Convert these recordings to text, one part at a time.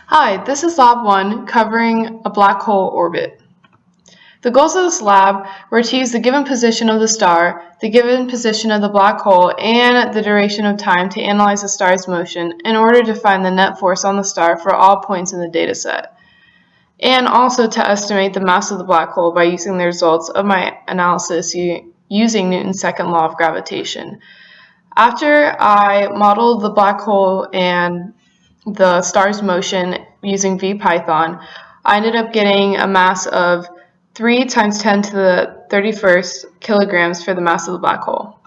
Hi, this is Lab 1 covering a black hole orbit. The goals of this lab were to use the given position of the star, the given position of the black hole, and the duration of time to analyze the star's motion in order to find the net force on the star for all points in the dataset, and also to estimate the mass of the black hole by using the results of my analysis using Newton's second law of gravitation. After I modeled the black hole and the star's motion using VPython, I ended up getting a mass of 3 times 10 to the 31st kilograms for the mass of the black hole.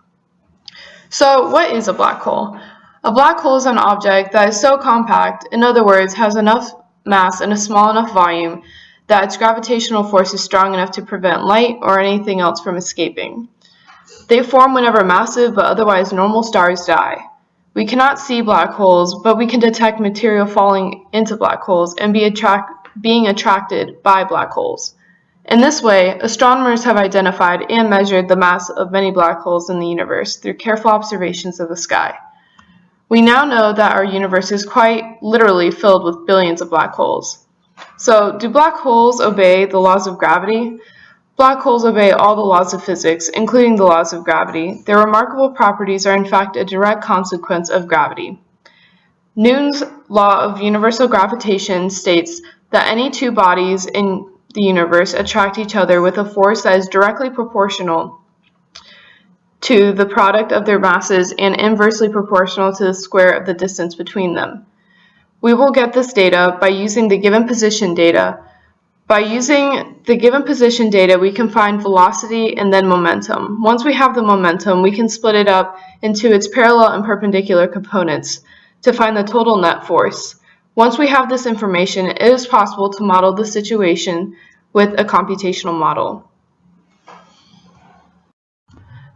So what is a black hole? A black hole is an object that is so compact, in other words, has enough mass and a small enough volume that its gravitational force is strong enough to prevent light or anything else from escaping. They form whenever massive but otherwise normal stars die. We cannot see black holes, but we can detect material falling into black holes and being attracted by black holes. In this way, astronomers have identified and measured the mass of many black holes in the universe through careful observations of the sky. We now know that our universe is quite literally filled with billions of black holes. So, do black holes obey the laws of gravity? Black holes obey all the laws of physics, including the laws of gravity. Their remarkable properties are in fact a direct consequence of gravity. Newton's law of universal gravitation states that any two bodies in the universe attract each other with a force that is directly proportional to the product of their masses and inversely proportional to the square of the distance between them. We will get this data by using the given position data. By using the given position data, we can find velocity and then momentum. Once we have the momentum, we can split it up into its parallel and perpendicular components to find the total net force. Once we have this information, it is possible to model the situation with a computational model.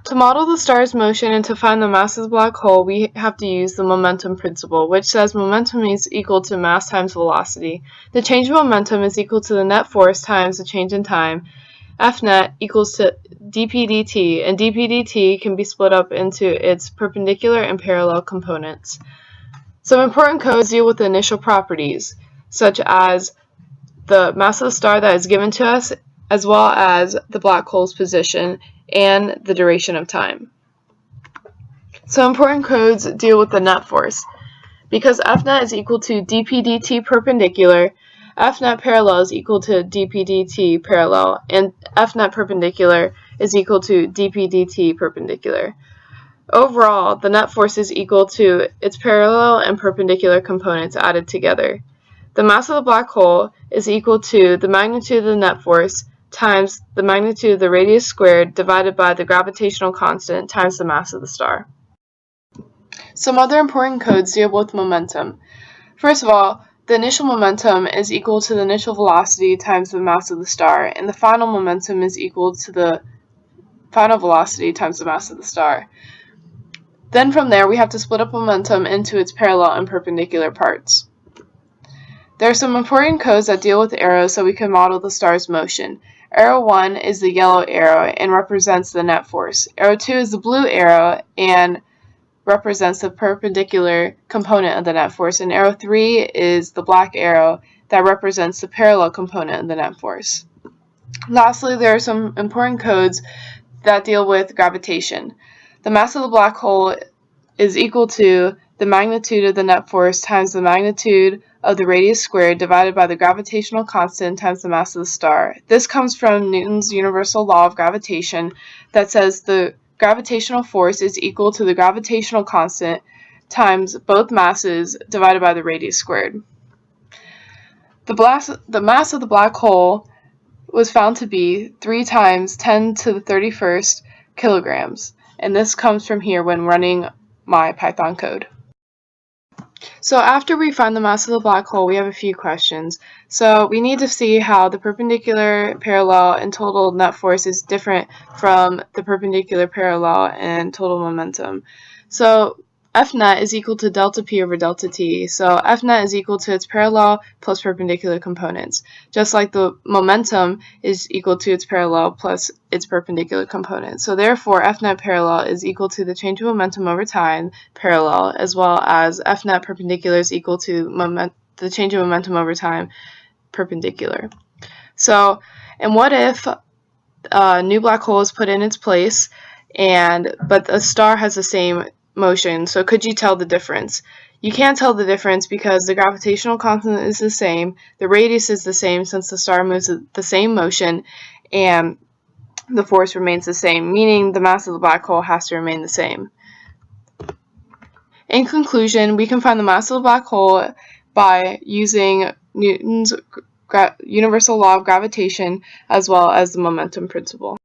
To model the star's motion and to find the mass of the black hole, we have to use the momentum principle, which says momentum is equal to mass times velocity. The change in momentum is equal to the net force times the change in time. F net equals to dp dt, and dp dt can be split up into its perpendicular and parallel components. Some important codes deal with the initial properties, such as the mass of the star that is given to us, as well as the black hole's position and the duration of time. So important codes deal with the net force. Because F net is equal to dp dt perpendicular, F net parallel is equal to dp dt parallel, and F net perpendicular is equal to dp dt perpendicular. Overall, the net force is equal to its parallel and perpendicular components added together. The mass of the black hole is equal to the magnitude of the net force times the magnitude of the radius squared divided by the gravitational constant times the mass of the star. Some other important codes deal with momentum. First of all, the initial momentum is equal to the initial velocity times the mass of the star, and the final momentum is equal to the final velocity times the mass of the star. Then from there, we have to split up momentum into its parallel and perpendicular parts. There are some important codes that deal with arrows so we can model the star's motion. Arrow 1 is the yellow arrow and represents the net force. Arrow 2 is the blue arrow and represents the perpendicular component of the net force. And arrow 3 is the black arrow that represents the parallel component of the net force. Lastly, there are some important codes that deal with gravitation. The mass of the black hole is equal to the magnitude of the net force times the magnitude of the radius squared divided by the gravitational constant times the mass of the star. This comes from Newton's universal law of gravitation that says the gravitational force is equal to the gravitational constant times both masses divided by the radius squared. The mass of the black hole was found to be 3 times 10 to the 31st kilograms, and this comes from here when running my Python code. So after we find the mass of the black hole, we have a few questions. So we need to see how the perpendicular, parallel, and total net force is different from the perpendicular, parallel, and total momentum. So F net is equal to delta P over delta T. So F net is equal to its parallel plus perpendicular components, just like the momentum is equal to its parallel plus its perpendicular components. So therefore, F net parallel is equal to the change of momentum over time parallel, as well as F net perpendicular is equal to the change of momentum over time perpendicular. So, and what if a new black hole is put in its place, but the star has the same motion? So could you tell the difference? You can't tell the difference because the gravitational constant is the same, the radius is the same since the star moves at the same motion, and the force remains the same, meaning the mass of the black hole has to remain the same. In conclusion, we can find the mass of the black hole by using Newton's universal law of gravitation as well as the momentum principle.